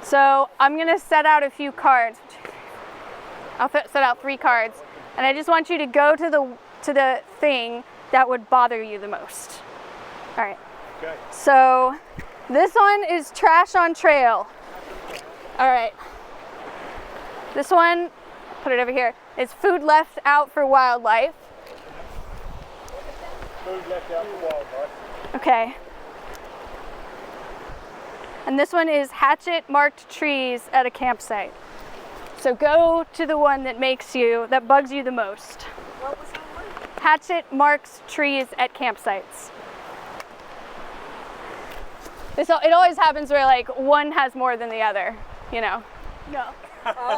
So I'm gonna set out a few cards. I'll set out 3 cards, and I just want you to go to the thing that would bother you the most. All right. Okay. So this one is trash on trail. All right. This one, put it over here, is food left out for wildlife. Food left out for wildlife. Okay. And this one is hatchet marked trees at a campsite. So go to the one that that bugs you the most. What was that one? Hatchet marks trees at campsites. It always happens where like one has more than the other, you know. No.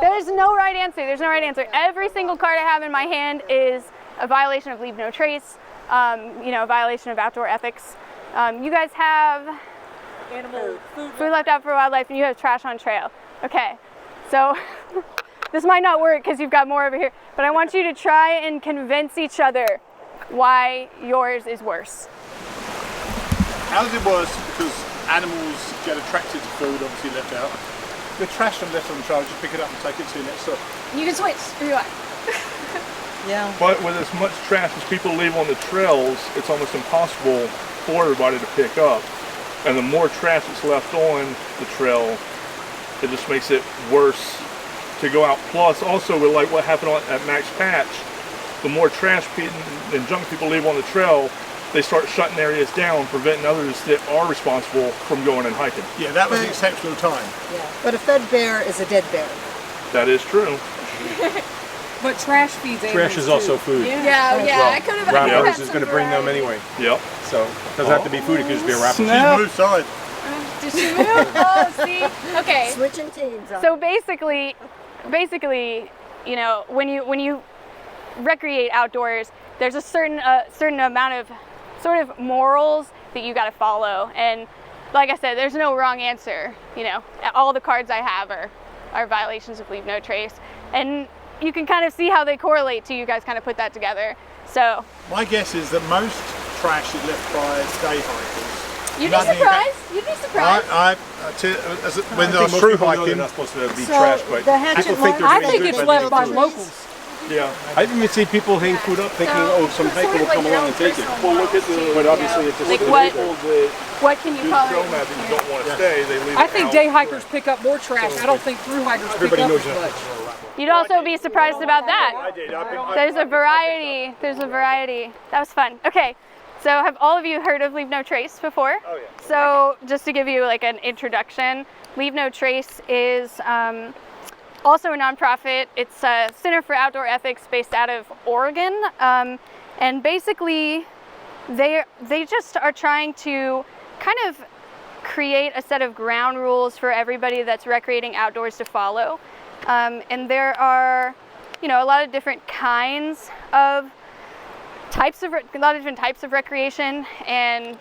There's no right answer. There's no right answer. Every single card I have in my hand is a violation of leave no trace, a violation of outdoor ethics. You guys have Animal food left out for wildlife, and you have trash on trail. Okay, so this might not work because you've got more over here, but I want you to try and convince each other why yours is worse. How's it worse? Because animals get attracted to food, obviously left out. The trash on left on the trail, just pick it up and take it to the next stop. You can switch if you want. Yeah. But with as much trash as people leave on the trails, it's almost impossible for everybody to pick up. And the more trash that's left on the trail, it just makes it worse to go out. Plus, also with like what happened at Max Patch, the more trash and junk people leave on the trail, they start shutting areas down, preventing others that are responsible from going and hiking. Yeah, that was an exceptional time. Yeah. But a fed bear is a dead bear. That is true. But trash feeds animals. Trash is also food. Yeah, I could have. Rounders is going to bring them anyway. Yep. So it doesn't have to be food, it could just be a wrapper. She's moved side. Did she move? Oh, see. Okay. Switching teams on. So basically, you know, when you recreate outdoors, there's a certain amount of sort of morals that you got to follow, and like I said, there's no wrong answer. You know, all the cards I have are violations of leave no trace, and you can kind of see how they correlate to you guys kind of put that together. So My guess is that most trash is left by day hikers. you'd be surprised. You'd be surprised. When I I was think through most people know they're hiking, not supposed to be So trash, but the hatchet people think marks- they're I being think good, it's but left by they're- locals. Yeah. I've even seen people hang food up thinking, oh, some hiker will come along and take it. Well, look at the. But obviously it's just Like the what- people that What can you do call trail it? mapping and don't want to stay, they leave I it think out. day hikers pick up more trash. I don't think through hikers pick Everybody up knows as you have much. to throw a wrapper. You'd also be surprised about that. I did. There's a variety. That was fun. Okay, so have all of you heard of Leave No Trace before? Oh, yeah. So just to give you like an introduction, Leave No Trace is also a nonprofit. It's a Center for Outdoor Ethics based out of Oregon, and basically they just are trying to kind of create a set of ground rules for everybody that's recreating outdoors to follow. And there are, a lot of different types of recreation, and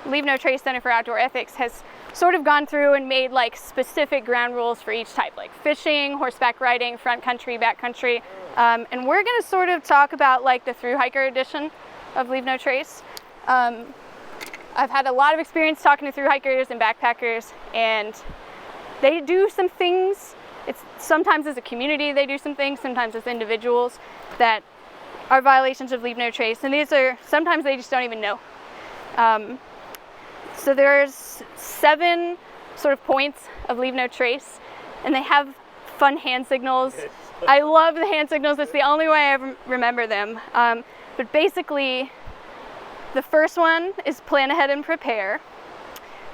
Leave No Trace Center for Outdoor Ethics has sort of gone through and made like specific ground rules for each type, like fishing, horseback riding, front country, back country. And we're gonna sort of talk about like the through hiker edition of Leave No Trace. I've had a lot of experience talking to through hikers and backpackers, and they do some things. It's sometimes as a community they do some things, sometimes as individuals that are violations of Leave No Trace, and these are sometimes they just don't even know. So there's 7 sort of points of Leave No Trace, and they have fun hand signals. I love the hand signals. That's the only way I ever remember them. But basically, the first one is plan ahead and prepare.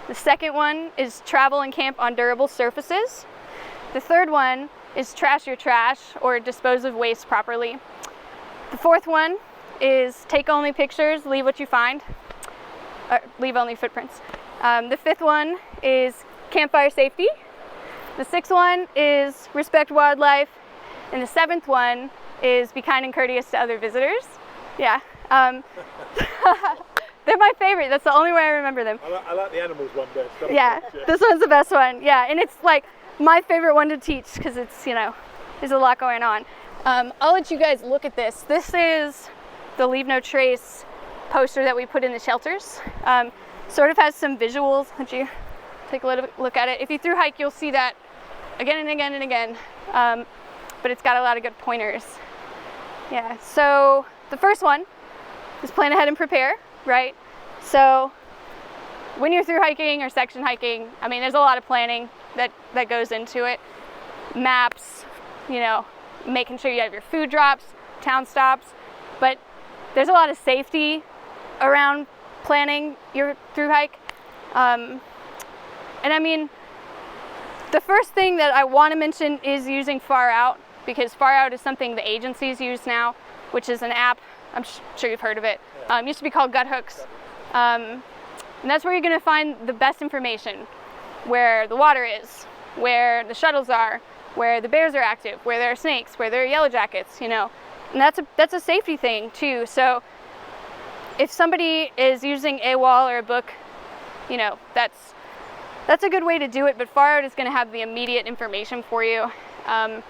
The second one is travel and camp on durable surfaces. The third one is trash your trash or dispose of waste properly. The fourth one is take only pictures, leave what you find, or leave only footprints. The fifth one is campfire safety. The sixth one is respect wildlife. And the seventh one is be kind and courteous to other visitors. Yeah. They're my favorite. That's the only way I remember them. I like the animals one best. Yeah, this one's the best one. Yeah, and it's like my favorite one to teach because it's, there's a lot going on. I'll let you guys look at this. This is the Leave No Trace poster that we put in the shelters. Sort of has some visuals. Would you take a look at it. If you through hike, you'll see that again and again and again, but it's got a lot of good pointers. Yeah, so the first one is plan ahead and prepare, right? So when you're through hiking or section hiking, I mean, there's a lot of planning that goes into it. Maps, you know, making sure you have your food drops, town stops, but there's a lot of safety around planning your through hike. And I mean, the first thing that I want to mention is using Far Out, because Far Out is something the agencies use now, which is an app. I'm sure you've heard of it. Used to be called Guthooks. And that's where you're going to find the best information, where the water is, where the shuttles are, where the bears are active, where there are snakes, where there are yellow jackets, you know. And that's a safety thing too. So if somebody is using AWOL or a book, you know, that's a good way to do it, but Far Out is going to have the immediate information for you. And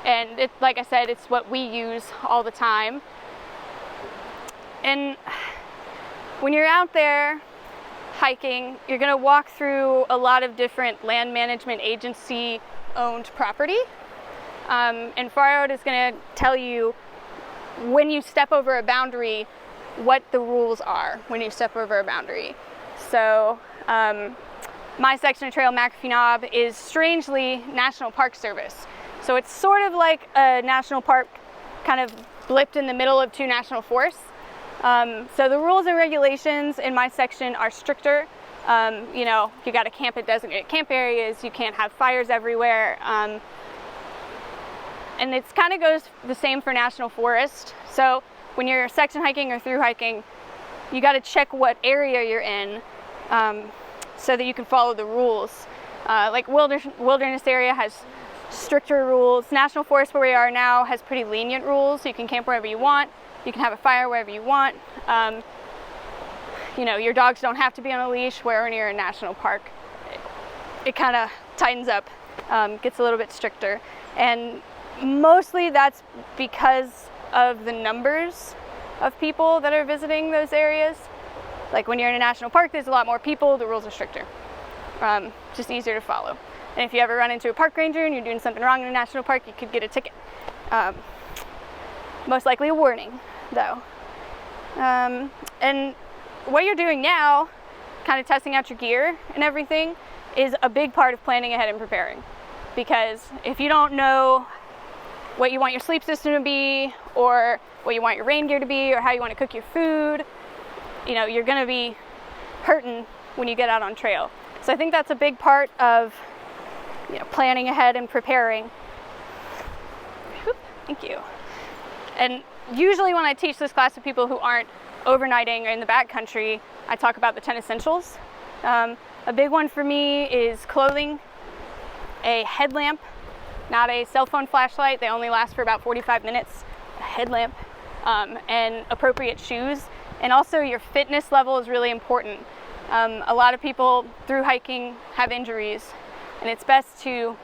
it, like I said, it's what we use all the time. And when you're out there hiking, you're going to walk through a lot of different land management agency owned property. And Far Out is going to tell you when you step over a boundary, what the rules are when you step over a boundary. So my section of trail, McAfee Knob, is strangely National Park Service. So it's sort of like a national park kind of blipped in the middle of two national forests. So the rules and regulations in my section are stricter. You know, you got to camp at designated camp areas, you can't have fires everywhere. And it kind of goes the same for national forest. So when you're section hiking or through hiking, you got to check what area you're in so that you can follow the rules. Like wilderness area has stricter rules. National forest, where we are now, has pretty lenient rules. You can camp wherever you want. You can have a fire wherever you want. You know, your dogs don't have to be on a leash, where when you're in a national park, it kind of tightens up, gets a little bit stricter. And mostly that's because of the numbers of people that are visiting those areas. Like when you're in a national park, there's a lot more people, the rules are stricter. Just easier to follow. And if you ever run into a park ranger and you're doing something wrong in a national park, you could get a ticket. Most likely a warning, though. And what you're doing now, kind of testing out your gear and everything, is a big part of planning ahead and preparing. Because if you don't know what you want your sleep system to be, or what you want your rain gear to be, or how you want to cook your food, you know, you're going to be hurting when you get out on trail. So I think that's a big part of, you know, planning ahead and preparing. Thank you. And usually when I teach this class to people who aren't overnighting or in the backcountry, I talk about the 10 essentials. A big one for me is clothing, a headlamp, not a cell phone flashlight, they only last for about 45 minutes, a headlamp, and appropriate shoes. And also your fitness level is really important. A lot of people through hiking have injuries, and it's best to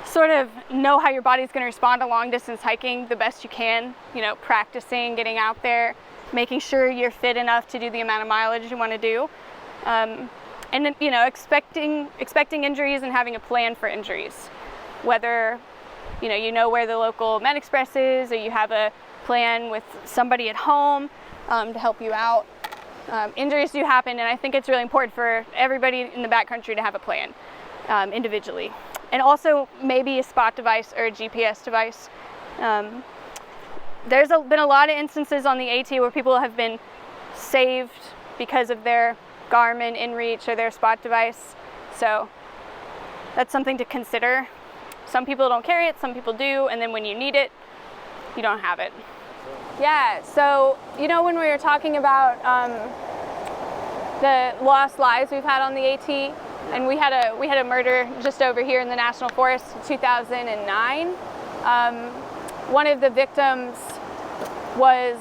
sort of know how your body's going to respond to long distance hiking the best you can, you know, practicing, getting out there, making sure you're fit enough to do the amount of mileage you want to do. And then, you know, expecting injuries and having a plan for injuries. Whether, you know where the local Med Express is, or you have a plan with somebody at home to help you out. Injuries do happen, and I think it's really important for everybody in the backcountry to have a plan individually. And also maybe a spot device or a GPS device. There's been a lot of instances on the AT where people have been saved because of their Garmin InReach or their spot device. So that's something to consider. Some people don't carry it, some people do, and then when you need it, you don't have it. Yeah, so you know when we were talking about the lost lives we've had on the AT, and we had a murder just over here in the National Forest in 2009. One of the victims was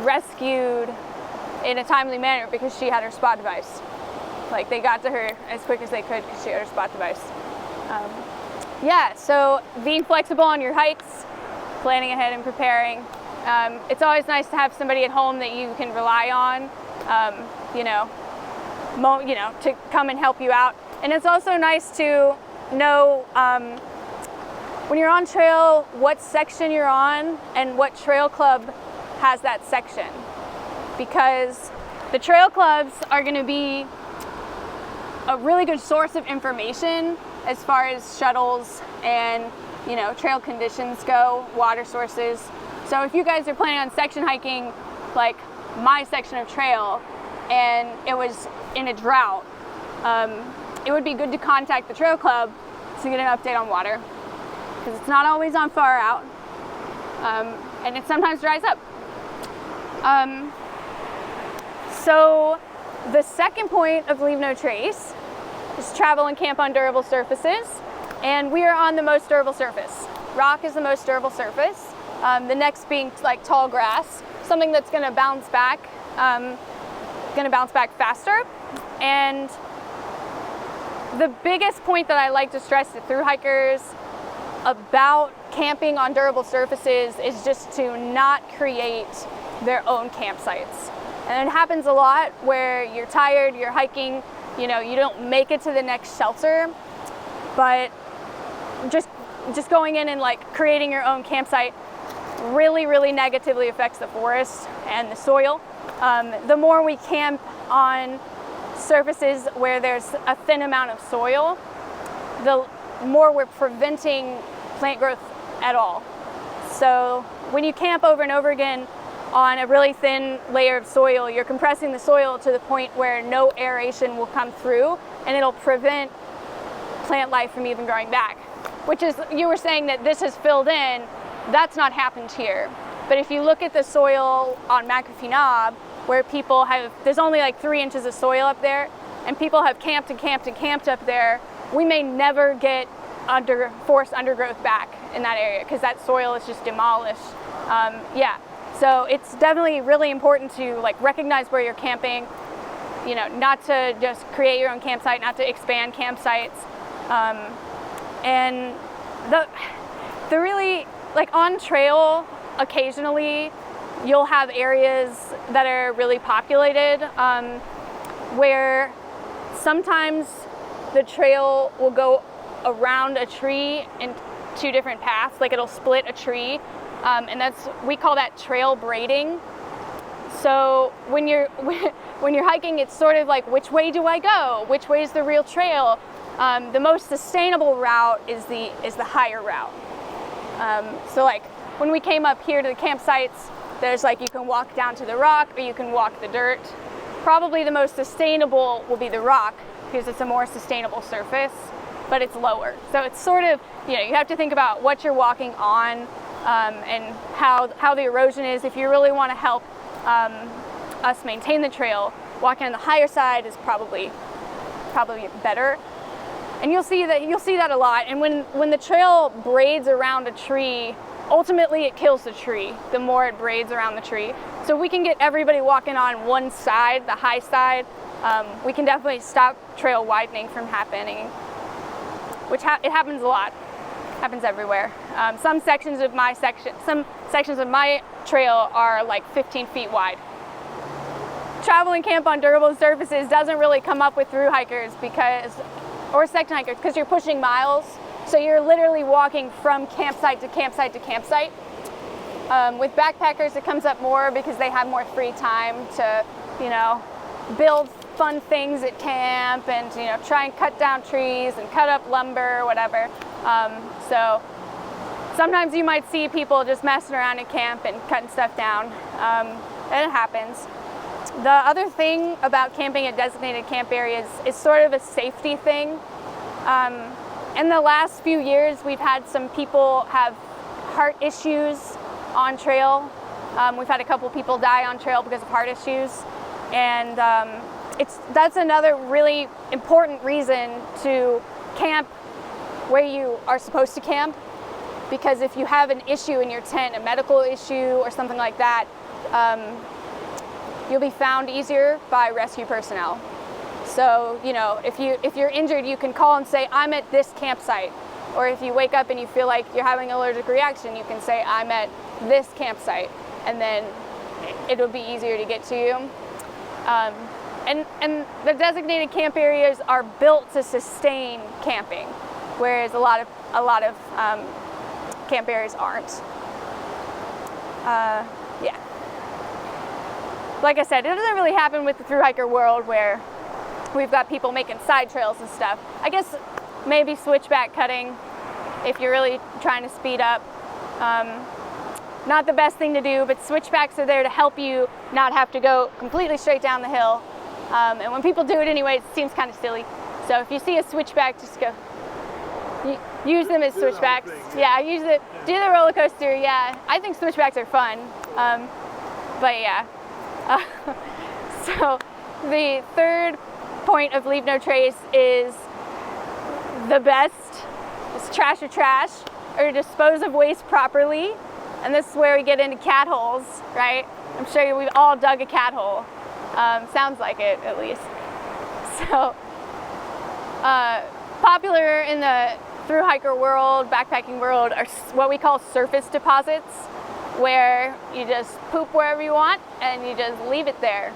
rescued in a timely manner because she had her spot device. Like, they got to her as quick as they could because she had her spot device. Yeah, so being flexible on your hikes, planning ahead and preparing. It's always nice to have somebody at home that you can rely on. You know, to come and help you out. And it's also nice to know when you're on trail what section you're on and what trail club has that section, because the trail clubs are going to be a really good source of information as far as shuttles and trail conditions go, water sources. So if you guys are planning on section hiking like my section of trail and it was in a drought, it would be good to contact the trail club to get an update on water, because it's not always on far out, and it sometimes dries up. So the second point of Leave No Trace is travel and camp on durable surfaces, and we are on the most durable surface. Rock is the most durable surface. The next being like tall grass, something that's going to bounce back faster. And the biggest point that I like to stress to thru hikers about camping on durable surfaces is just to not create their own campsites. And it happens a lot where you're tired, you're hiking, you don't make it to the next shelter, but just going in and like creating your own campsite really, really negatively affects the forest and the soil. The more we camp on surfaces where there's a thin amount of soil, the more we're preventing plant growth at all. So when you camp over and over again on a really thin layer of soil, you're compressing the soil to the point where no aeration will come through, and it'll prevent plant life from even growing back. Which is, you were saying that this has filled in, that's not happened here. But if you look at the soil on McAfee Knob, where people there's only like 3 inches of soil up there, and people have camped and camped and camped up there, we may never get forest undergrowth back in that area because that soil is just demolished. So it's definitely really important to like recognize where you're camping, not to just create your own campsite, not to expand campsites. And the really, like on trail, occasionally you'll have areas that are really populated, where sometimes the trail will go around a tree in 2 different paths, like it'll split a tree, and we call that trail braiding. So when you're hiking, it's sort of like, which way do I go? Which way is the real trail? The most sustainable route is the higher route. So like when we came up here to the campsites, there's like you can walk down to the rock or you can walk the dirt. Probably the most sustainable will be the rock because it's a more sustainable surface, but it's lower. So it's sort of, you have to think about what you're walking on, and how the erosion is. If you really want to help us maintain the trail, walking on the higher side is probably better. And you'll see that a lot. And when the trail braids around a tree, ultimately it kills the tree the more it braids around the tree. So we can get everybody walking on one side, the high side, we can definitely stop trail widening from happening, which it happens a lot. Happens everywhere. Some sections of my trail are like 15 feet wide. Travel and camp on durable surfaces doesn't really come up with thru hikers or section hikers because you're pushing miles. So you're literally walking from campsite to campsite to campsite. With backpackers, it comes up more because they have more free time to, build fun things at camp and, try and cut down trees and cut up lumber or whatever. So sometimes you might see people just messing around at camp and cutting stuff down. And it happens. The other thing about camping at designated camp areas is sort of a safety thing. In the last few years, we've had some people have heart issues on trail. We've had a couple people die on trail because of heart issues. And that's another really important reason to camp where you are supposed to camp. Because if you have an issue in your tent, a medical issue or something like that, you'll be found easier by rescue personnel. So, if you're injured, you can call and say, I'm at this campsite. Or if you wake up and you feel like you're having an allergic reaction, you can say, I'm at this campsite. And then it'll be easier to get to you. and the designated camp areas are built to sustain camping, whereas a lot of camp areas aren't. Yeah. Like I said, it doesn't really happen with the thru hiker world where we've got people making side trails and stuff. I guess maybe switchback cutting if you're really trying to speed up. Not the best thing to do, but switchbacks are there to help you not have to go completely straight down the hill. And when people do it anyway, it seems kind of silly. So if you see a switchback, just go. Use them as switchbacks. Yeah, use it. Do the roller coaster. Yeah, I think switchbacks are fun. But yeah. So the third point of Leave No Trace is the best. It's trash or trash, or dispose of waste properly. And this is where we get into cat holes, right? I'm sure we've all dug a cat hole. Sounds like it, at least. So, popular in the thru hiker world, backpacking world, are what we call surface deposits, where you just poop wherever you want and you just leave it there.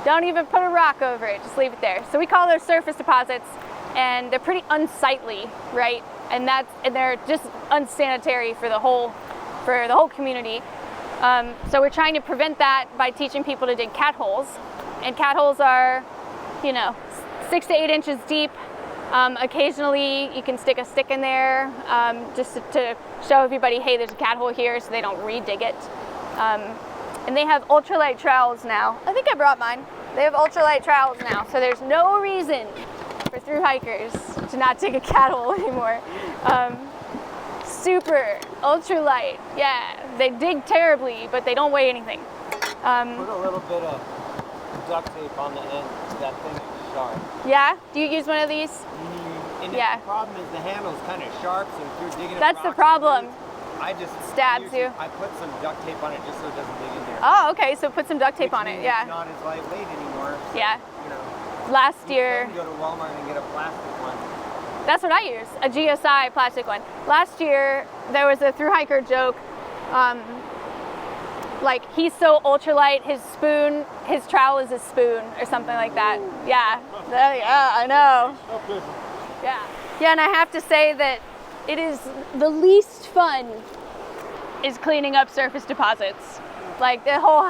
Don't even put a rock over it, just leave it there. So we call those surface deposits, and they're pretty unsightly, right? And they're just unsanitary for the whole community. So we're trying to prevent that by teaching people to dig cat holes. And cat holes are, 6 to 8 inches deep. Occasionally you can stick a stick in there just to show everybody, hey, there's a cat hole here, so they don't re-dig it. And they have ultralight trowels now. I think I brought mine. They have ultralight trowels now, so there's no reason for thru hikers to not dig a cat hole anymore. Super ultralight, yeah. They dig terribly, but they don't weigh anything. Put a little bit of duct tape on the end. That thing is sharp. Yeah? Do you use one of these? And Yeah. the problem is the handle's kind of sharp, so if you're digging up That's the rocks problem. and I just Stabs usually- you. I put some duct tape on it just so it doesn't dig in there. Oh, okay, so put some duct tape Which on it, means yeah. It's not as lightweight anymore. So, Yeah. You know, Last you year, can go to Walmart and get a plastic one. that's what I use, a GSI plastic one. Last year, there was a thru hiker joke, like he's so ultralight, his trowel is a spoon or something like that. Yeah, yeah, I know. Yeah, yeah, and I have to say that it is the least fun is cleaning up surface deposits. Like the whole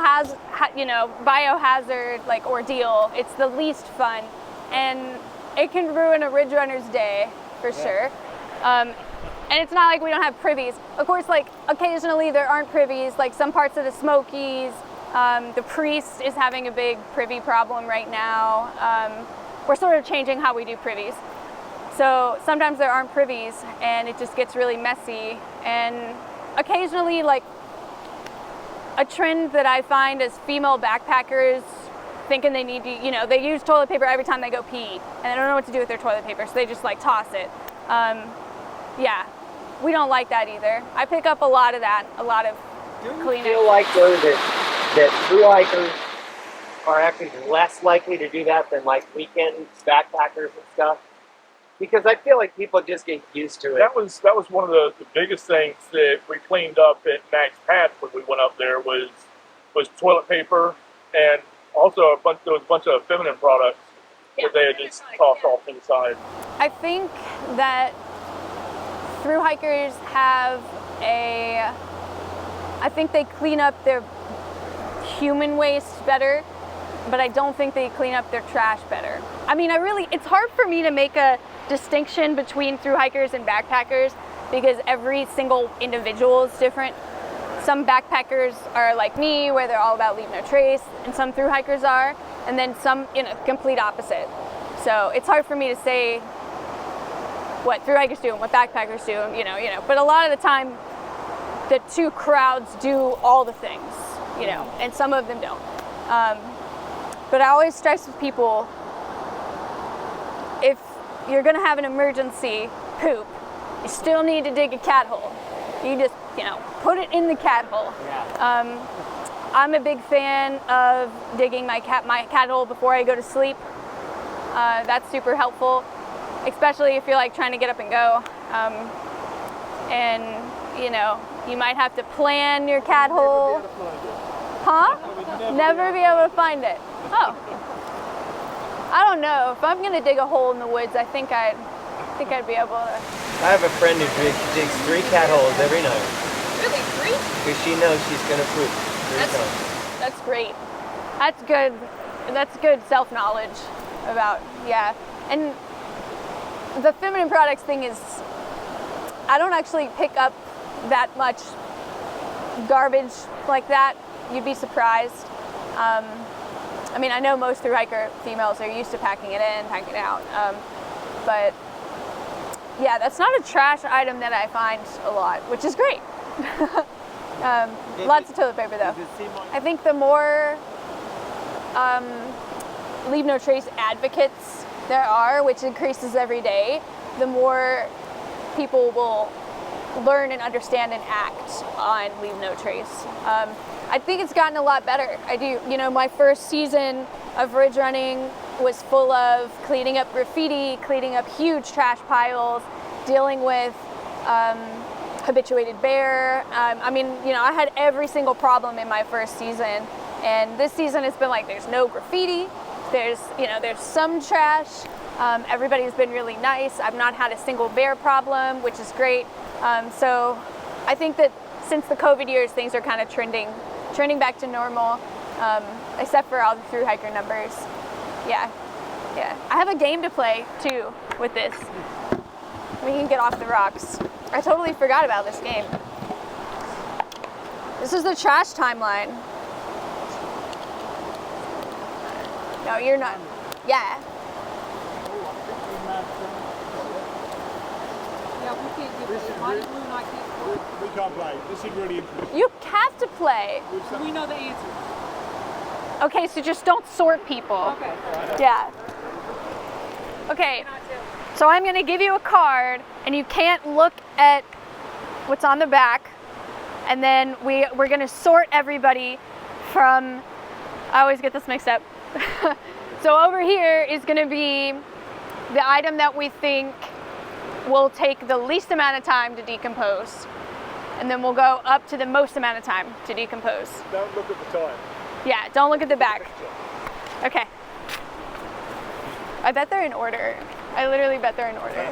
biohazard like ordeal, it's the least fun, and it can ruin a ridge runner's day for sure. And it's not like we don't have privies. Of course, like occasionally there aren't privies, like some parts of the Smokies. The Priest is having a big privy problem right now. We're sort of changing how we do privies. So sometimes there aren't privies and it just gets really messy. And occasionally, like a trend that I find is female backpackers thinking they need to, they use toilet paper every time they go pee and they don't know what to do with their toilet paper, so they just like toss it. Yeah, we don't like that either. I pick up a lot of that, a lot of cleaning. Feel like though that thru hikers are actually less likely to do that than like weekend backpackers and stuff? Because I feel like people just get used to it. That was one of the biggest things that we cleaned up at Max Patch when we went up there was toilet paper, and also there was a bunch of feminine products that they had just tossed off to the side. I think that thru hikers I think they clean up their human waste better, but I don't think they clean up their trash better. I mean, it's hard for me to make a distinction between thru hikers and backpackers because every single individual is different. Some backpackers are like me, where they're all about leave no trace, and some thru hikers are, and then some, complete opposite. So it's hard for me to say what thru hikers do and what backpackers do, but a lot of the time, the two crowds do all the things, and some of them don't. But I always stress with people, if you're gonna have an emergency poop, you still need to dig a cat hole. You just, put it in the cat hole. Yeah. I'm a big fan of digging my cat hole before I go to sleep. That's super helpful, especially if you're like trying to get up and go. And you might have to plan your cat hole. Huh? Never be able to find it. Oh. I don't know. If I'm gonna dig a hole in the woods, I think I'd be able to. I have a friend who digs 3 cat holes every night Really, 3? because she knows she's gonna poop 3 times. That's great. That's good. That's good self-knowledge about, yeah. And the feminine products thing is, I don't actually pick up that much garbage like that. You'd be surprised. I mean, I know most through hiker females are used to packing it in, packing it out. But yeah, that's not a trash item that I find a lot, which is great. Lots of toilet paper though. I think the more Leave No Trace advocates there are, which increases every day, the more people will learn and understand and act on Leave No Trace. I think it's gotten a lot better. I do, you know, my first season of ridge running was full of cleaning up graffiti, cleaning up huge trash piles, dealing with habituated bear. I mean, you know, I had every single problem in my first season, and this season it's been like there's no graffiti, there's some trash. Everybody's been really nice. I've not had a single bear problem, which is great. So I think that since the COVID years, things are kind of trending back to normal, except for all the thru hiker numbers. Yeah. I have a game to play too with this. We can get off the rocks. I totally forgot about this game. This is the trash timeline. No, you're not. Yeah. Yeah, we can't give it. Monty Blue and I can't. We can't play. This is really interesting. You have to play. We know the answers. Okay, so just don't sort people. Okay. Yeah. Okay, so I'm gonna give you a card, and you can't look at what's on the back, and then we're gonna sort everybody from, I always get this mixed up. So over here is gonna be the item that we think will take the least amount of time to decompose, and then we'll go up to the most amount of time to decompose. Don't look at the time. Yeah, don't look at the back. Okay. I bet they're in order. I literally bet they're in order.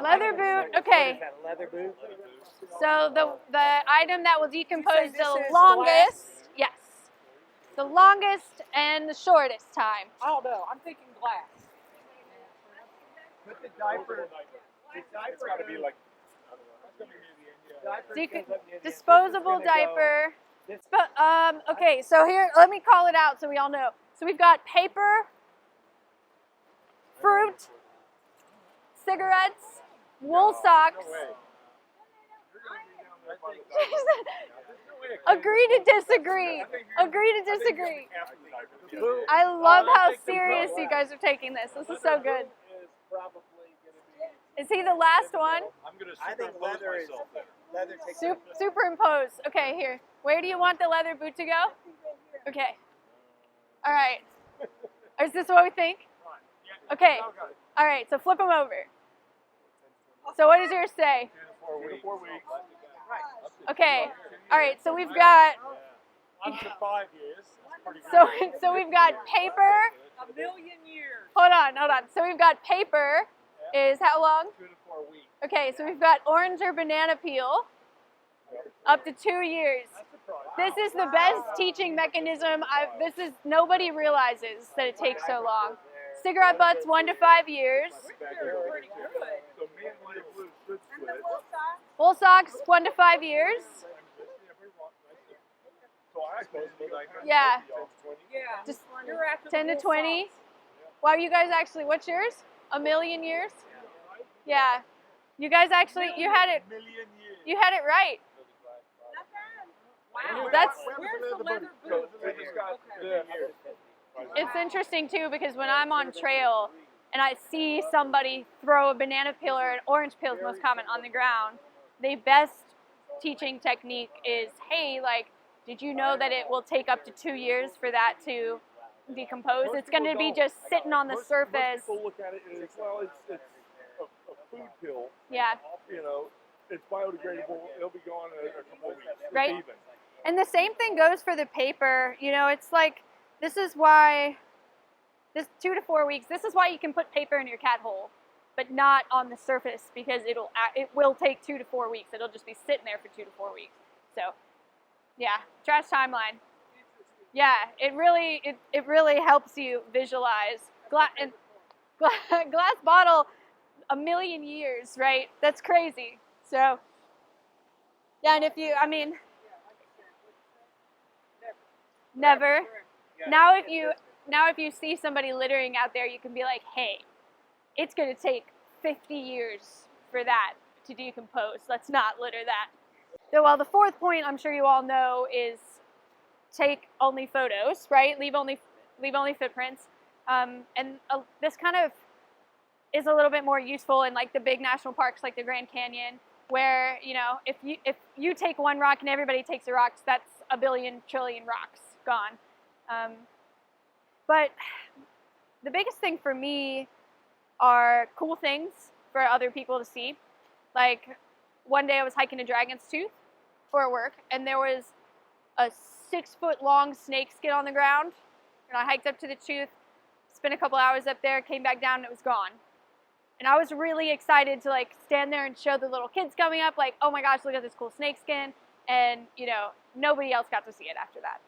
Leather boot, okay. Leather boot. So the item that will decompose this the is longest, yes, the longest and the shortest time. I don't know. I'm thinking glass. Put the diaper. It's got to be like. Disposable diaper. Okay, so here, let me call it out so we all know. So we've got paper, fruit, cigarettes, wool socks. Agree to disagree. Agree to disagree. I love how serious you guys are taking this. This is so good. Is he the last one? I think leather is leather takes. Superimpose. Okay, here. Where do you want the leather boot to go? Okay. All right. Is this what we think? Okay. All right, so flip them over. So what does yours say? 4 weeks. Okay. All right, so we've got, Up to 5 years. That's pretty good. so we've got paper. A million years. Hold on. So we've got paper is how long? 2 to 4 weeks. Okay, so we've got orange or banana peel, up to 2 years. This is the best teaching mechanism. Nobody realizes that it takes so long. Cigarette butts, 1 to 5 years. So me and Leather Blue should split. Wool socks, 1 to 5 years. So I suppose Yeah, Yeah. just You're after 10 the to wool 20. socks. Wow, you guys actually, what's yours? A million years? Yeah. You guys actually, you had it right. Wow. That's- Where's the leather boot? It's interesting too because when I'm on trail and I see somebody throw a banana peel or an orange peel is most common on the ground, the best teaching technique is, hey, like, did you know that it will take up to 2 years for that to decompose? It's going to be just sitting on the surface. Most people look at it as, well, it's a food pill. Yeah. You know, it's biodegradable. It'll be gone in a couple of weeks. Right. Even. And the same thing goes for the paper. You know, it's like this is why, this 2 to 4 weeks, this is why you can put paper in your cat hole, but not on the surface, because it will take 2 to 4 weeks. It'll just be sitting there for 2 to 4 weeks. So, yeah, trash timeline. Yeah, it really helps you visualize. Glass bottle, 1,000,000 years, right? That's crazy. So, yeah, and if you, I mean, never. Now if you see somebody littering out there, you can be like, hey, it's going to take 50 years for that to decompose. Let's not litter that. So, well, the fourth point I'm sure you all know is take only photos, right? Leave only footprints. This kind of is a little bit more useful in like the big national parks like the Grand Canyon, where, you know, if you take one rock and everybody takes the rocks, that's 1 billion trillion rocks gone. But the biggest thing for me are cool things for other people to see. Like, one day I was hiking a Dragon's Tooth for work, and there was a 6-foot-long snake skin on the ground. And I hiked up to the tooth, spent a couple hours up there, came back down, and it was gone. And I was really excited to like stand there and show the little kids coming up, like, oh my gosh, look at this cool snake skin. And, you know, nobody else got to see it after that.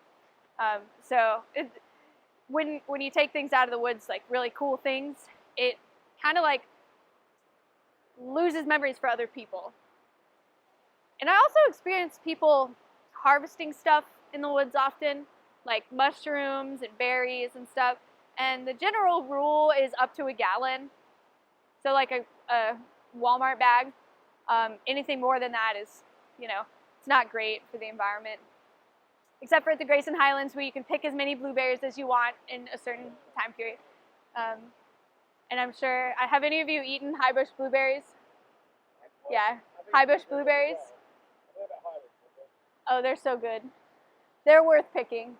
When you take things out of the woods, like really cool things, it kind of like loses memories for other people. And I also experience people harvesting stuff in the woods often, like mushrooms and berries and stuff. And the general rule is up to a gallon. So like a Walmart bag, anything more than that is, you know, it's not great for the environment. Except for at the Grayson Highlands, where you can pick as many blueberries as you want in a certain time period. And I'm sure, have any of you eaten high bush blueberries? Yeah, high bush blueberries. Oh, they're so good. They're worth picking.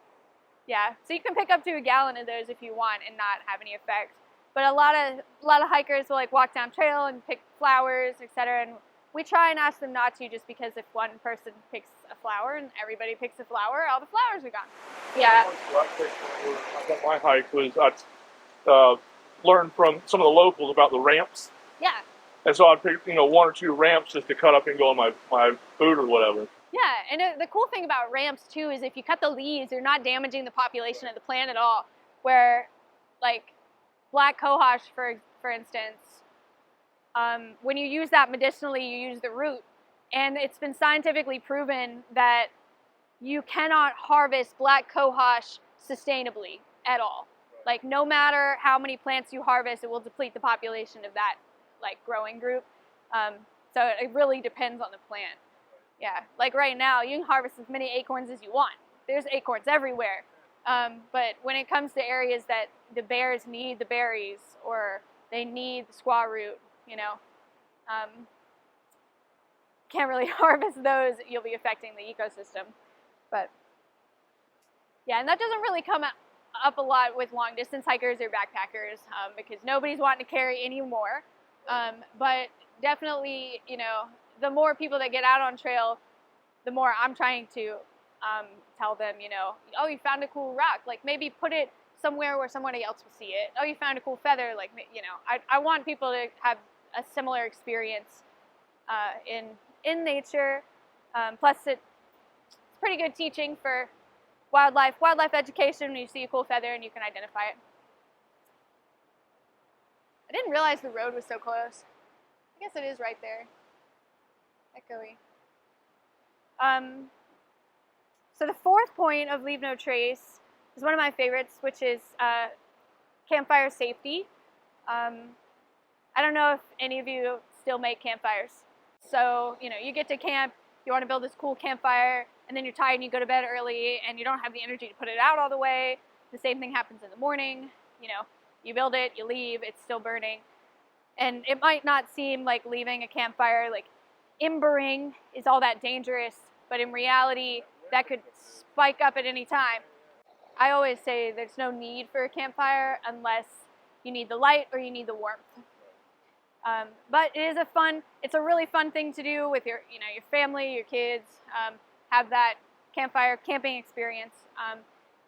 Yeah, so you can pick up to a gallon of those if you want and not have any effect. But a lot of hikers will like walk down trail and pick flowers, etc. And we try and ask them not to, just because if one person picks a flower and everybody picks a flower, all the flowers are gone. Yeah. My hike was I learned from some of the locals about the ramps. Yeah. And so I'd pick, 1 or 2 ramps just to cut up and go on my food or whatever. Yeah, and the cool thing about ramps too is if you cut the leaves, you're not damaging the population of the plant at all. Where, like, black cohosh, for instance, when you use that medicinally, you use the root. And it's been scientifically proven that you cannot harvest black cohosh sustainably at all. Like, no matter how many plants you harvest, it will deplete the population of that, like, growing group. So it really depends on the plant. Yeah, like right now, you can harvest as many acorns as you want. There's acorns everywhere. But when it comes to areas that the bears need the berries or they need the squaw root, can't really harvest those. You'll be affecting the ecosystem. But yeah, and that doesn't really come up a lot with long distance hikers or backpackers because nobody's wanting to carry any more. But definitely, the more people that get out on trail, the more I'm trying to tell them, oh, you found a cool rock. Like, maybe put it somewhere where somebody else will see it. Oh, you found a cool feather. Like, I want people to have a similar experience in nature. Plus, it's pretty good teaching for wildlife education when you see a cool feather and you can identify it. I didn't realize the road was so close. I guess it is right there. Echoey. So the fourth point of Leave No Trace is one of my favorites, which is campfire safety. I don't know if any of you still make campfires. So, you get to camp, you want to build this cool campfire, and then you're tired and you go to bed early and you don't have the energy to put it out all the way. The same thing happens in the morning. You build it, you leave, it's still burning. And it might not seem like leaving a campfire, like embering is all that dangerous, but in reality, that could spike up at any time. I always say there's no need for a campfire unless you need the light or you need the warmth. But it's a really fun thing to do with your family, your kids, have that campfire camping experience.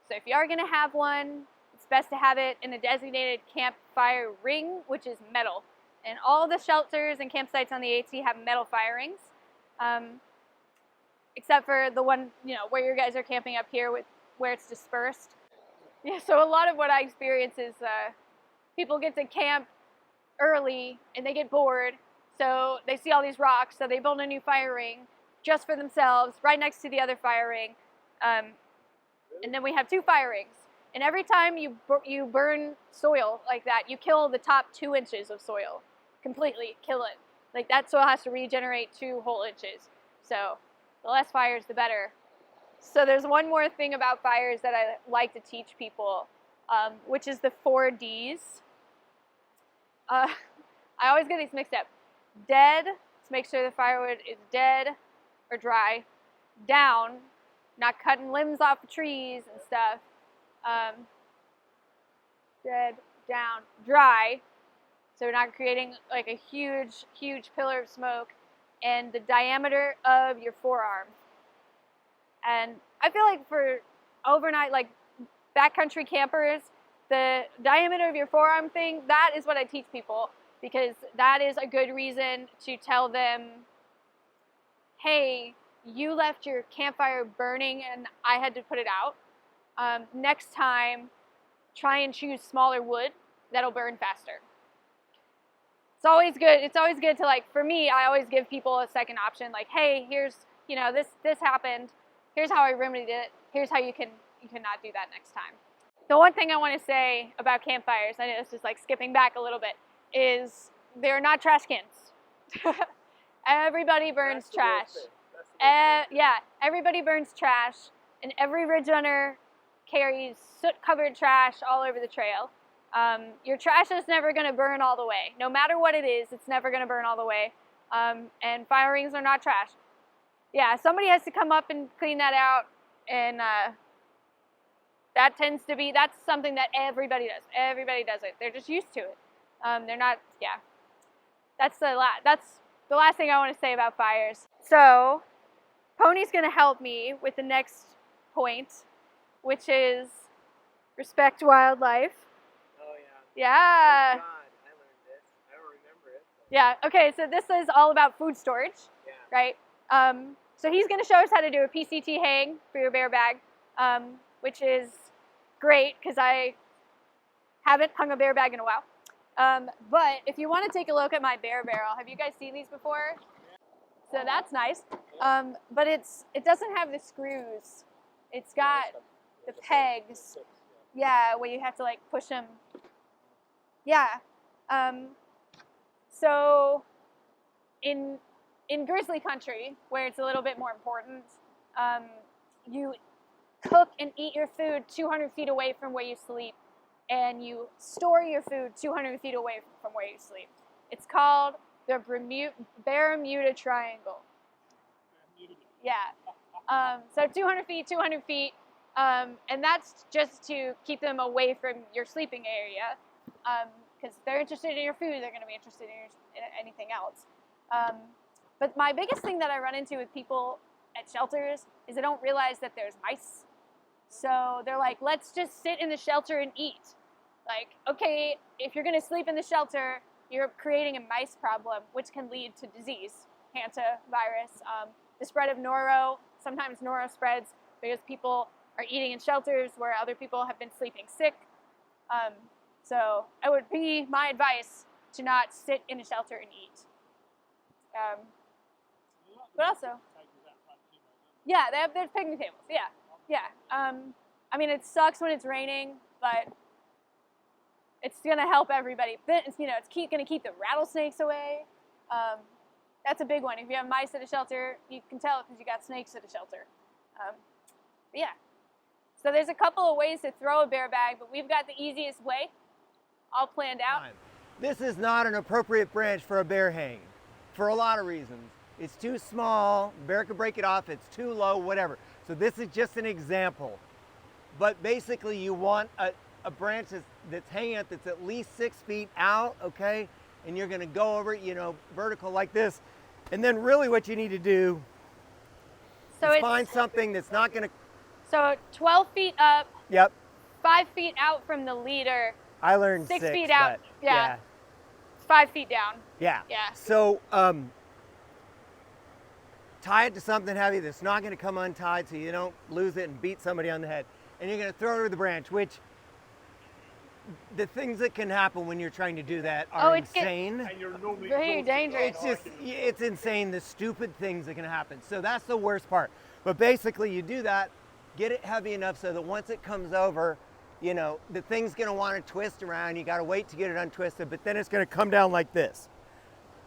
So if you are going to have one, it's best to have it in a designated campfire ring, which is metal. And all the shelters and campsites on the AT have metal fire rings, except for the one, where you guys are camping up here where it's dispersed. Yeah, so a lot of what I experience is people get to camp early and they get bored, so they see all these rocks, so they build a new fire ring just for themselves right next to the other fire ring, and then we have 2 fire rings. And every time you burn soil like that, you kill the top 2 inches of soil completely. Kill it. Like, that soil has to regenerate 2 whole inches. So the less fires, the better. So there's one more thing about fires that I like to teach people, which is the 4 Ds. I always get these mixed up. Dead, to make sure the firewood is dead or dry. Down, not cutting limbs off of trees and stuff. Dead, down, dry. So we're not creating like a huge, huge pillar of smoke. And the diameter of your forearm. And I feel like for overnight, like backcountry campers, the diameter of your forearm thing, that is what I teach people, because that is a good reason to tell them, hey, you left your campfire burning and I had to put it out. Next time, try and choose smaller wood that'll burn faster. It's always good. It's always good to, like, for me, I always give people a second option. Like, hey, here's, this happened. Here's how I remedied it. Here's how you can not do that next time. The one thing I want to say about campfires, I know this is like skipping back a little bit, is they're not trash cans. Everybody burns trash. Yeah, everybody burns trash, and every ridge runner carries soot-covered trash all over the trail. Your trash is never going to burn all the way. No matter what it is, it's never going to burn all the way. And fire rings are not trash. Yeah, somebody has to come up and clean that out, and that's something that everybody does. Everybody does it. They're just used to it. They're not, yeah. That's the last thing I want to say about fires. So, Pony's going to help me with the next point, which is respect wildlife. Oh, yeah. Yeah. Oh, God, I learned this. I don't remember it. Yeah, okay, so this is all about food storage, Yeah. right? So he's going to show us how to do a PCT hang for your bear bag, which is great because I haven't hung a bear bag in a while. But if you want to take a look at my bear barrel, have you guys seen these before? So that's nice. But it doesn't have the screws. It's got the pegs. Yeah, where you have to like push them. Yeah. So in grizzly country, where it's a little bit more important, you cook and eat your food 200 feet away from where you sleep, and you store your food 200 feet away from where you sleep. It's called the Bermuda Triangle. Yeah. So 200 feet, and that's just to keep them away from your sleeping area, because if they're interested in your food, they're going to be interested in anything else. But my biggest thing that I run into with people at shelters is they don't realize that there's mice. So they're like, let's just sit in the shelter and eat. Like, okay, if you're going to sleep in the shelter, you're creating a mice problem, which can lead to disease, hantavirus. The spread of noro, sometimes noro spreads because people are eating in shelters where other people have been sleeping sick. So it would be my advice to not sit in a shelter and eat. But also, yeah, there's picnic tables. Yeah. I mean, it sucks when it's raining, but it's gonna help everybody. It's gonna keep the rattlesnakes away. That's a big one. If you have mice at a shelter, you can tell because you got snakes at a shelter. But yeah. So there's a couple of ways to throw a bear bag, but we've got the easiest way, all planned out. This is not an appropriate branch for a bear hang for a lot of reasons. It's too small, bear could break it off, it's too low, whatever. So this is just an example. But basically you want a branch that's hanging up that's at least 6 feet out, okay? And you're gonna go over it, vertical like this. And then really what you need to do is find something that's not gonna... So 12 feet up Yep. 5 feet out from the leader, I learned 6 6 feet out. but Yeah. 5 feet down. Yeah. Yeah. So tie it to something heavy that's not going to come untied so you don't lose it and beat somebody on the head. And you're going to throw it over the branch, which the things that can happen when you're trying to do that are insane. And you're normally Very dangerous. It's just, it's insane, the stupid things that can happen. So that's the worst part. But basically you do that, get it heavy enough so that once it comes over, you know, the thing's gonna wanna twist around. You gotta wait to get it untwisted, but then it's gonna come down like this.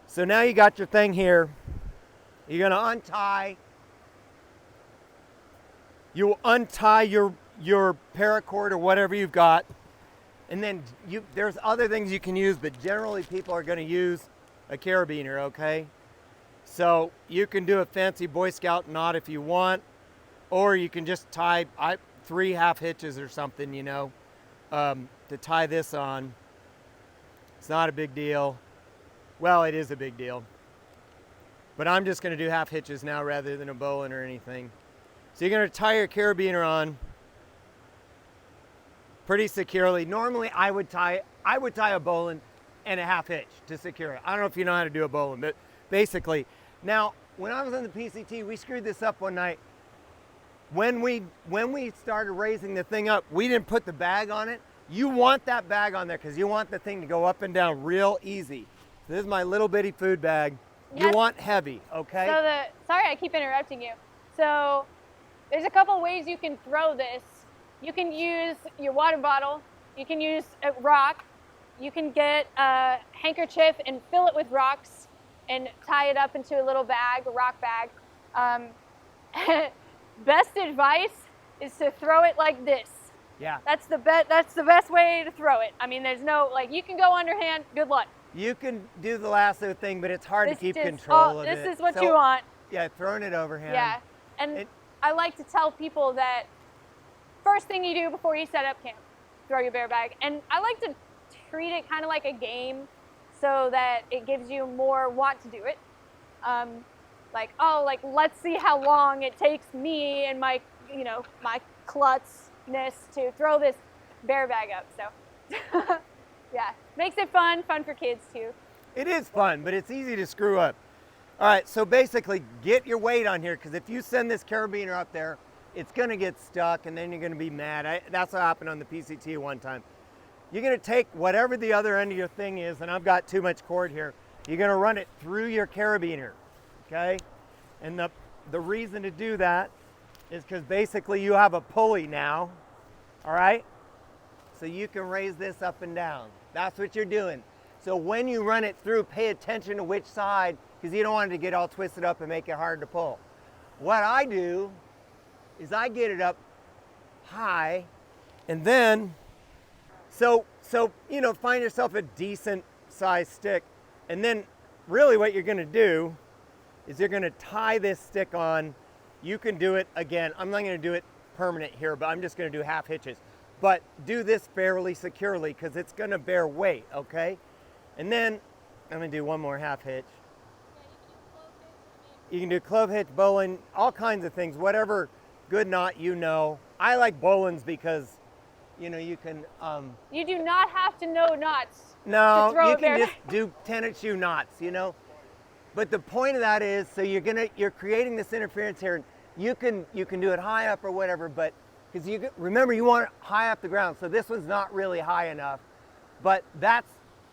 So now you got your thing here. You're gonna untie. You'll untie your paracord or whatever you've got. And then there's other things you can use, but generally people are gonna use a carabiner, okay? So you can do a fancy Boy Scout knot if you want, or you can just tie 3 half hitches or something, you know, to tie this on. It's not a big deal. Well, it is a big deal. But I'm just gonna do half hitches now rather than a bowline or anything. So you're gonna tie your carabiner on pretty securely. Normally I would tie a bowline and a half hitch to secure it. I don't know if you know how to do a bowline, but basically. Now, when I was on the PCT, we screwed this up one night. When we started raising the thing up, we didn't put the bag on it. You want that bag on there because you want the thing to go up and down real easy. So this is my little bitty food bag. You Yes. want heavy, okay? So sorry, I keep interrupting you. So there's a couple ways you can throw this. You can use your water bottle. You can use a rock. You can get a handkerchief and fill it with rocks and tie it up into a little bag, a rock bag. Best advice is to throw it like this. Yeah. That's the best way to throw it. I mean, there's no, like, you can go underhand, good luck. You can do the lasso thing, but it's hard to keep is- control of it. This is what So, you want. Yeah, throwing it overhand. Yeah. And I like to tell people that first thing you do before you set up camp, throw your bear bag. And I like to treat it kind of like a game so that it gives you more want to do it. Let's see how long it takes me and my klutzness to throw this bear bag up. So yeah, makes it fun for kids too. It is fun, but it's easy to screw up. All right, so basically get your weight on here, because if you send this carabiner up there, it's gonna get stuck and then you're gonna be mad. That's what happened on the PCT one time. You're gonna take whatever the other end of your thing is, and I've got too much cord here, you're gonna run it through your carabiner, okay? And the reason to do that is because basically you have a pulley now, all right? So you can raise this up and down. That's what you're doing. So when you run it through, pay attention to which side, because you don't want it to get all twisted up and make it hard to pull. What I do is I get it up high, and then, so find yourself a decent size stick, and then really what you're gonna do is you're gonna tie this stick on. You can do it, again, I'm not gonna do it permanent here, but I'm just gonna do half hitches. But do this fairly securely because it's gonna bear weight, okay? And then I'm gonna do one more half hitch. You can do clove hitch, bowline, all kinds of things, whatever good knot you know. I like bowlines because, you can. You do not have to know knots. No, to throw you a bear can just do tennis shoe knots, But the point of that is, so you're creating this interference here. You can do it high up or whatever, but because remember you want it high up the ground. So this one's not really high enough, but that's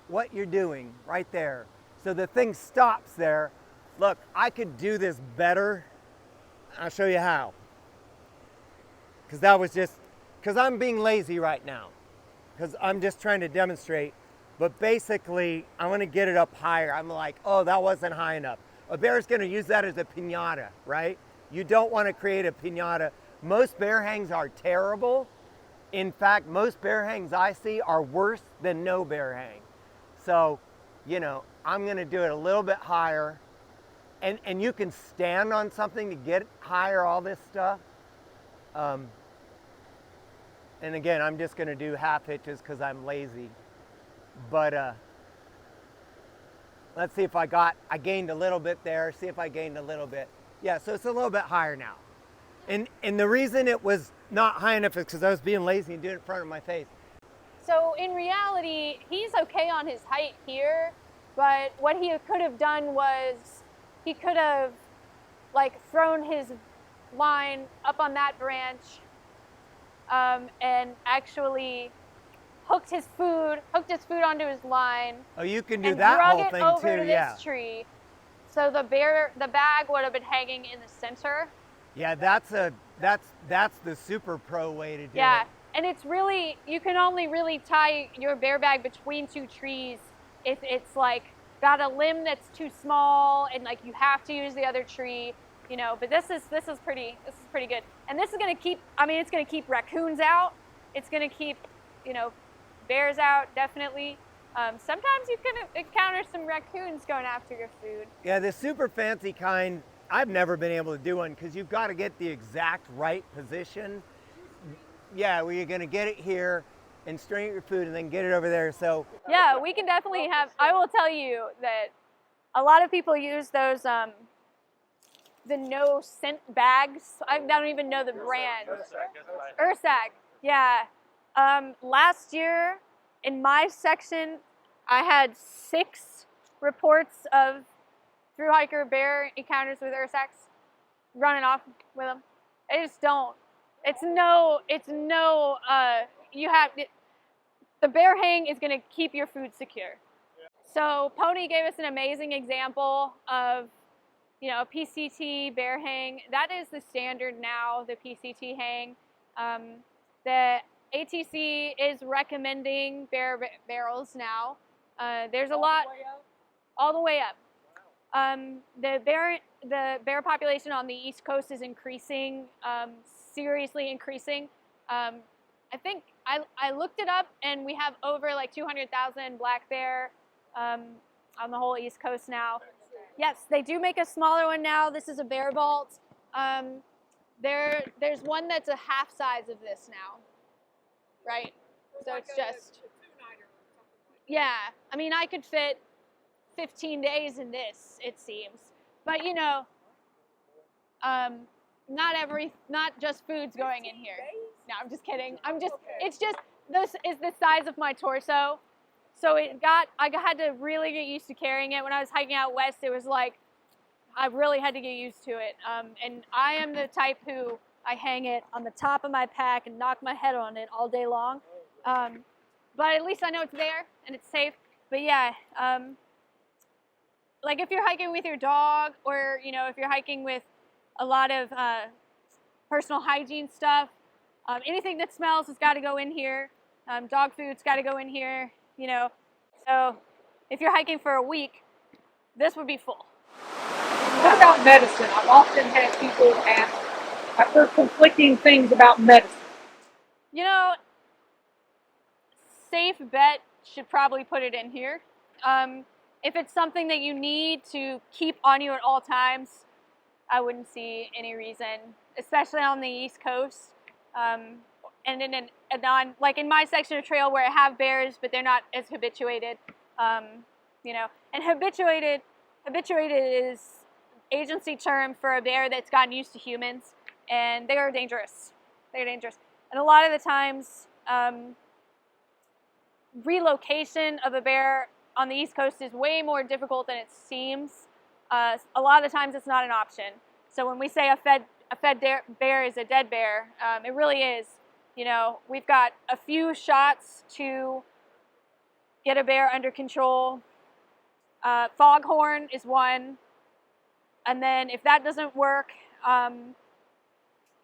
what you're doing right there. So the thing stops there. Look, I could do this better. I'll show you how. Because I'm being lazy right now. Because I'm just trying to demonstrate. But basically, I want to get it up higher. I'm like, oh, that wasn't high enough. A bear's going to use that as a piñata, right? You don't want to create a piñata. Most bear hangs are terrible. In fact, most bear hangs I see are worse than no bear hang. So, I'm going to do it a little bit higher. And you can stand on something to get higher, all this stuff. And again, I'm just going to do half hitches because I'm lazy. But let's see if I gained a little bit there. See if I gained a little bit. Yeah, so it's a little bit higher now. And the reason it was not high enough is because I was being lazy and doing it in front of my face. So in reality, he's okay on his height here, but what he could have done was he could have like thrown his line up on that branch and actually hooked his food onto his line. Oh, you can do and that drug whole it thing over too, to yeah. this tree. So the bag would have been hanging in the center. Yeah, that's the super pro way to do Yeah, it. and it's really, you can only really tie your bear bag between two trees if it's like got a limb that's too small and like you have to use the other tree, you know. But this is pretty good, and this is gonna keep. I mean, it's gonna keep raccoons out. It's gonna keep, you know, bears out definitely. Sometimes you can encounter some raccoons going after your food. Yeah, the super fancy kind, I've never been able to do one because you've got to get the exact right position. Yeah, where you're going to get it here and string your food and then get it over there. So Yeah, we can definitely have. I will tell you that a lot of people use those the no scent bags. I don't even know the brand. Ursac. Yeah. Last year in my section, I had 6 reports of thru hiker bear encounters with Ursacs running off with them. I just don't. You have, the bear hang is going to keep your food secure. So Pony gave us an amazing example of, you know, a PCT bear hang. That is the standard now, the PCT hang. The ATC is recommending barrels now. There's a lot, all the way up. The bear population on the East Coast is increasing, seriously increasing. I think I looked it up, and we have over like 200,000 black bear on the whole East Coast now. Yes, they do make a smaller one now. This is a bear vault. There's one that's a half size of this now, right? So it's just, yeah. I mean, I could fit 15 days in this, it seems. But you know, not just food's going in here. No, I'm just kidding. It's just, this is the size of my torso. So I had to really get used to carrying it. When I was hiking out west, it was like, I really had to get used to it. And I am the type who, I hang it on the top of my pack and knock my head on it all day long. But at least I know it's there and it's safe. But yeah, like if you're hiking with your dog, or you know, if you're hiking with a lot of personal hygiene stuff, anything that smells has got to go in here. Dog food's got to go in here, you know. So if you're hiking for a week, this would be full. What about medicine? I've often had people ask, I've heard conflicting things about medicine. You know, safe bet should probably put it in here. If it's something that you need to keep on you at all times, I wouldn't see any reason, especially on the East Coast. And like in my section of trail where I have bears, but they're not as habituated, you know. And habituated is agency term for a bear that's gotten used to humans, and they are dangerous. They're dangerous. And a lot of the times, relocation of a bear on the East Coast is way more difficult than it seems. A lot of the times it's not an option. So when we say a fed bear is a dead bear, it really is. You know, we've got a few shots to get a bear under control. Foghorn is one. And then if that doesn't work,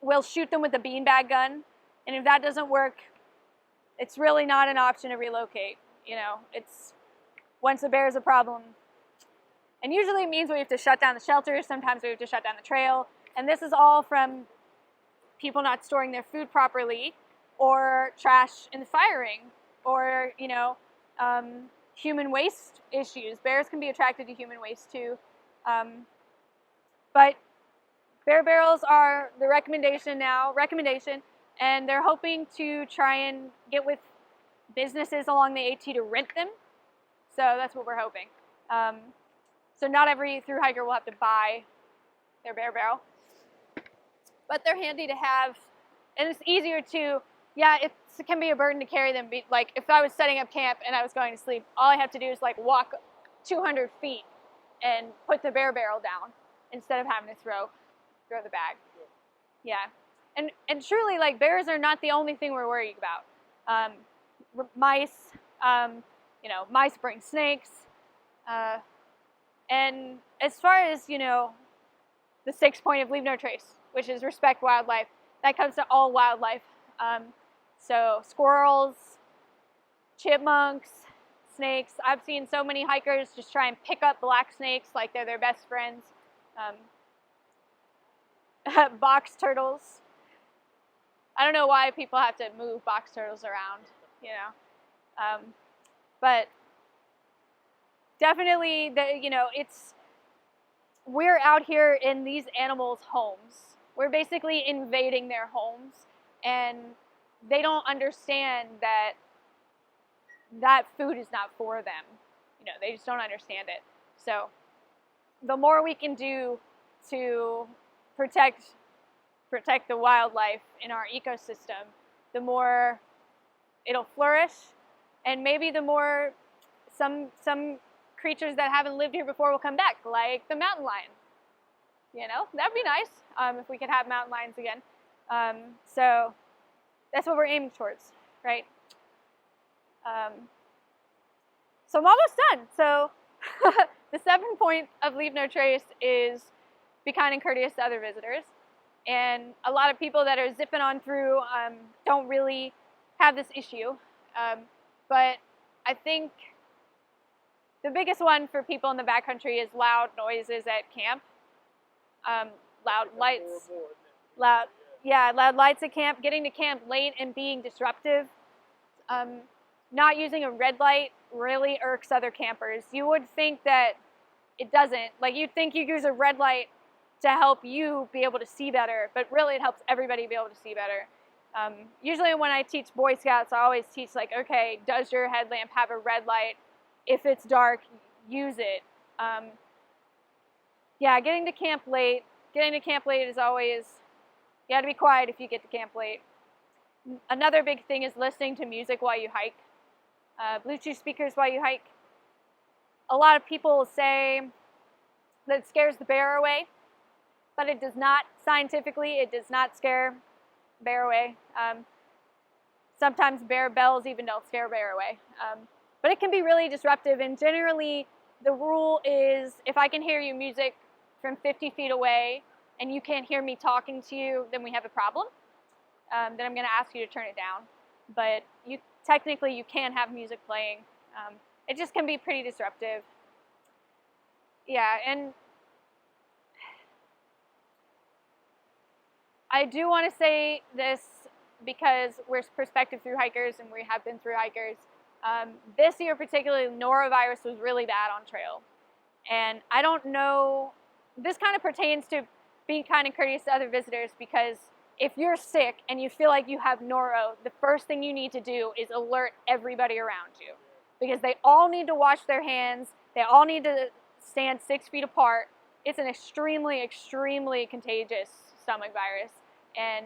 we'll shoot them with a beanbag gun. And if that doesn't work, it's really not an option to relocate. You know, it's once the bear is a problem. And usually it means we have to shut down the shelter. Sometimes we have to shut down the trail. And this is all from people not storing their food properly, or trash in the firing, or, you know, human waste issues. Bears can be attracted to human waste too. But bear barrels are the recommendation, and they're hoping to try and get with businesses along the AT to rent them. So that's what we're hoping. So not every thru hiker will have to buy their bear barrel. but they're handy to have, and it's easier to, yeah, it can be a burden to carry them. Like if I was setting up camp and I was going to sleep, all I have to do is like walk 200 feet and put the bear barrel down instead of having to throw the bag. Yeah, and truly, like, bears are not the only thing we're worried about. Mice, mice bring snakes, and as far as the 6th point of leave no trace, which is respect wildlife, that comes to all wildlife. So squirrels, chipmunks, snakes. I've seen so many hikers just try and pick up black snakes like they're their best friends. Box turtles. I don't know why people have to move box turtles around, but definitely, we're out here in these animals' homes. We're basically invading their homes, and they don't understand that food is not for them. They just don't understand it. So the more we can do to protect the wildlife in our ecosystem, the more it'll flourish, and maybe the more some creatures that haven't lived here before will come back, like the mountain lion. That'd be nice if we could have mountain lions again. So that's what we're aiming towards, right? So I'm almost done. So the 7th point of leave no trace is be kind and courteous to other visitors. And a lot of people that are zipping on through don't really have this issue. But I think the biggest one for people in the backcountry is loud noises at camp. Loud lights. Loud lights at camp. Getting to camp late and being disruptive. Not using a red light really irks other campers. You would think that it doesn't. Like, you'd think you use a red light to help you be able to see better, but really it helps everybody be able to see better. Usually when I teach Boy Scouts, I always teach, like, okay, does your headlamp have a red light? If it's dark, use it. Getting to camp late. Getting to camp late is always, you gotta be quiet if you get to camp late. Another big thing is listening to music while you hike. Bluetooth speakers while you hike. A lot of people say that it scares the bear away, but it does not. Scientifically, it does not scare bear away. Sometimes bear bells even don't scare bear away. But it can be really disruptive, and generally the rule is if I can hear your music from 50 feet away and you can't hear me talking to you, then we have a problem. Then I'm going to ask you to turn it down. But technically you can have music playing. It just can be pretty disruptive. Yeah, and I do want to say this because we're perspective through hikers and we have been through hikers. This year particularly, norovirus was really bad on trail. And I don't know, this kind of pertains to being kind and courteous to other visitors, because if you're sick and you feel like you have noro, the first thing you need to do is alert everybody around you. Because they all need to wash their hands, they all need to stand 6 feet apart. It's an extremely, extremely contagious stomach virus. And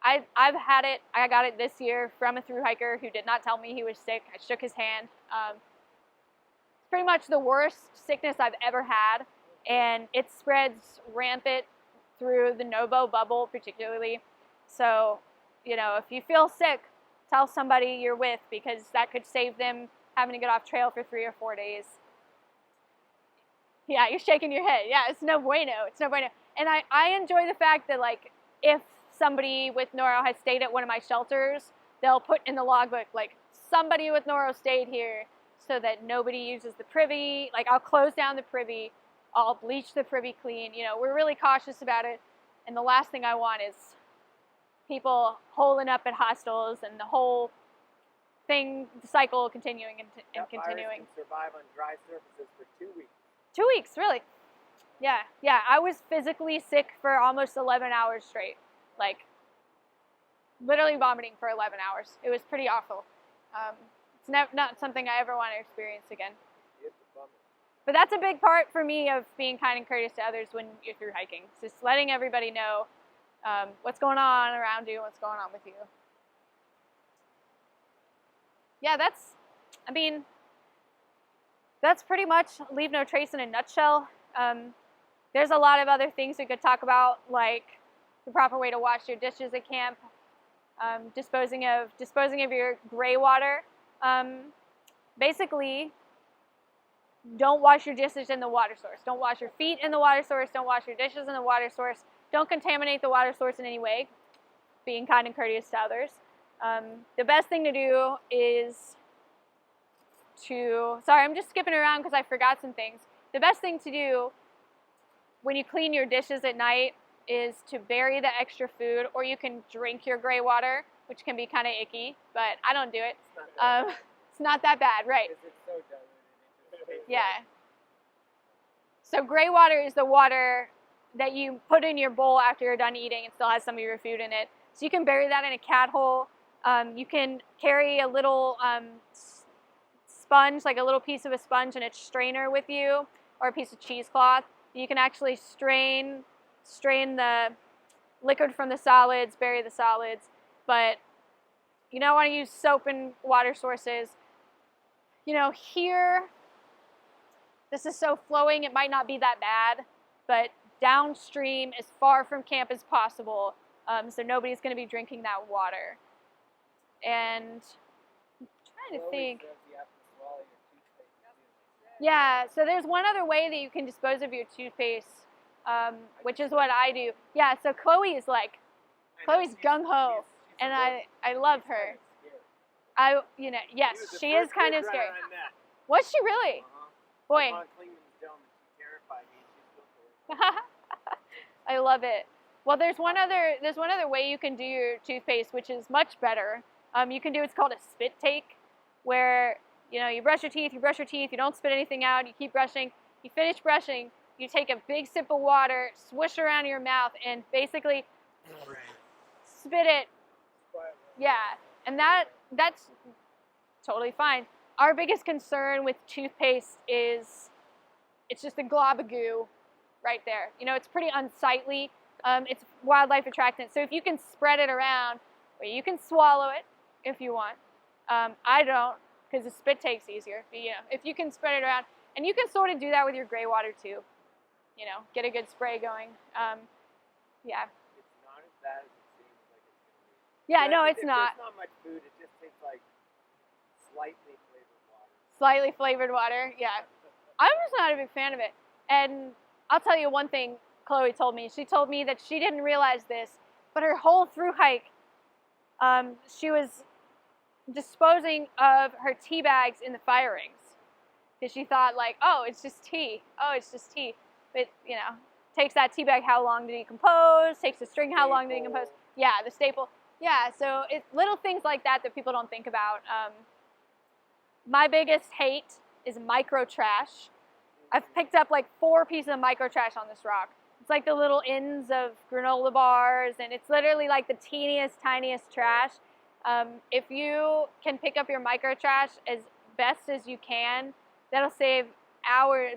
I've had it. I got it this year from a thru hiker who did not tell me he was sick. I shook his hand. It's pretty much the worst sickness I've ever had, and it spreads rampant through the Novo bubble particularly. So, if you feel sick, tell somebody you're with, because that could save them having to get off trail for 3 or 4 days. Yeah, you're shaking your head. Yeah, it's no bueno. It's no bueno. And I enjoy the fact that, like, if somebody with noro has stayed at one of my shelters, they'll put in the logbook, like, somebody with noro stayed here, so that nobody uses the privy. Like, I'll close down the privy, I'll bleach the privy clean. We're really cautious about it. And the last thing I want is people holing up at hostels and the whole thing, the cycle continuing and continuing. Virus can survive on dry surfaces for 2 weeks. 2 weeks, really? Yeah. I was physically sick for almost 11 hours straight. Like, literally vomiting for 11 hours. It was pretty awful. It's not something I ever want to experience again. But that's a big part for me of being kind and courteous to others when you're through hiking. It's just letting everybody know what's going on around you, what's going on with you. Yeah, that's pretty much Leave No Trace in a nutshell. There's a lot of other things we could talk about, like the proper way to wash your dishes at camp, disposing of your gray water. Basically, don't wash your dishes in the water source. Don't wash your feet in the water source. Don't wash your dishes in the water source. Don't contaminate the water source in any way. Being kind and courteous to others. The best thing to do is sorry, I'm just skipping around because I forgot some things. The best thing to do when you clean your dishes at night is to bury the extra food, or you can drink your gray water, which can be kind of icky, but I don't do it. It's not that bad, right? Yeah. So gray water is the water that you put in your bowl after you're done eating. It still has some of your food in it. So you can bury that in a cat hole. You can carry a little sponge, like a little piece of a sponge and a strainer with you, or a piece of cheesecloth. You can actually strain the liquid from the solids, bury the solids, but you don't want to use soap and water sources. Here, this is so flowing, it might not be that bad, but downstream, as far from camp as possible, so nobody's going to be drinking that water. And I'm trying to think. Yeah, so there's one other way that you can dispose of your toothpaste, which is what I do. Yeah, so Chloe's gung-ho, and I love her. Yes, she is kind of scary. Was she really? Boy. I love it. Well, there's one other way you can do your toothpaste, which is much better. You can do what's called a spit take, where you brush your teeth, you don't spit anything out, you keep brushing, you finish brushing, you take a big sip of water, swish around your mouth, and basically spit it. Yeah, and that's totally fine. Our biggest concern with toothpaste is it's just a glob of goo right there. It's pretty unsightly. It's wildlife attractant. So if you can spread it around, or you can swallow it if you want. I don't, because the spit take's easier. But, if you can spread it around, and you can sort of do that with your gray water too. Get a good spray going. Yeah. It's not as bad as it seems like it's going to be. Yeah, no, it's not. There's not much food. It just tastes like slightly flavored water. Slightly flavored water, yeah. I'm just not a big fan of it. And I'll tell you one thing Chloe told me. She told me that she didn't realize this, but her whole through hike, she was disposing of her tea bags in the fire rings. Because she thought, like, oh, it's just tea. But, takes that tea bag how long to decompose, takes the string how long to decompose. Yeah, the staple. Yeah, so it's little things like that people don't think about. My biggest hate is micro trash. I've picked up like 4 pieces of micro trash on this rock. It's like the little ends of granola bars, and it's literally like the teeniest, tiniest trash. If you can pick up your micro trash as best as you can, that'll save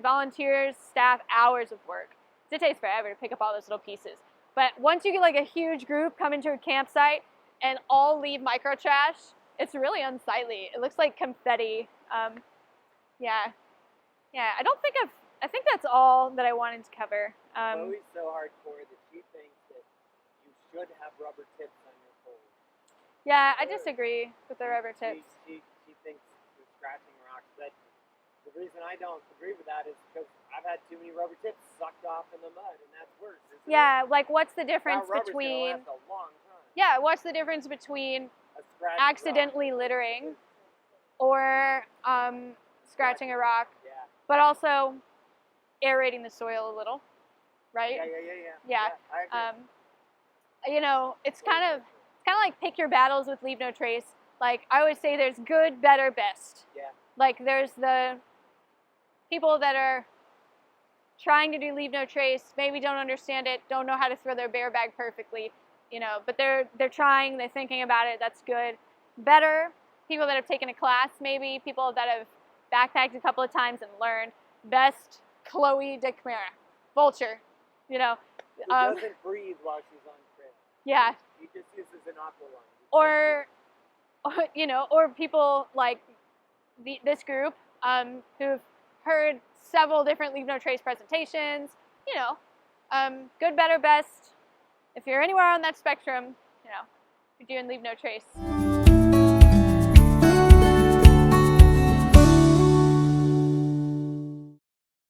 volunteers, staff, hours of work. It takes forever to pick up all those little pieces. But once you get like a huge group come into a campsite and all leave micro trash, it's really unsightly. It looks like confetti. Yeah. I think that's all that I wanted to cover. Chloe's so hardcore that she thinks that you should have rubber tips on your poles. Yeah, I disagree with the rubber tips. She thinks you're scratching rocks, but the reason I don't agree with that is because I've had too many rubber tips sucked off in the mud, and that's worse, isn't it? Like what's the difference That rubber's between... gonna last a long time. Yeah, what's the difference between A scratched accidentally littering or scratching a rock, Yeah. but also aerating the soil a little, right? Yeah. I agree. It's kind of like pick your battles with Leave No Trace. Like I always say, there's good, better, best. Yeah. Like there's the people that are trying to do Leave No Trace, maybe don't understand it, don't know how to throw their bear bag perfectly, but they're trying, they're thinking about it, that's good. Better, people that have taken a class maybe, people that have backpacked a couple of times and learned. Best, Chloe de Khmer, Vulture, Who doesn't breathe while she's on trail. Yeah. He just uses an aqua lung. Or you know, or people like this group who've heard several different Leave No Trace presentations. You know, good, better, best. If you're anywhere on that spectrum, you know, you're doing Leave No Trace.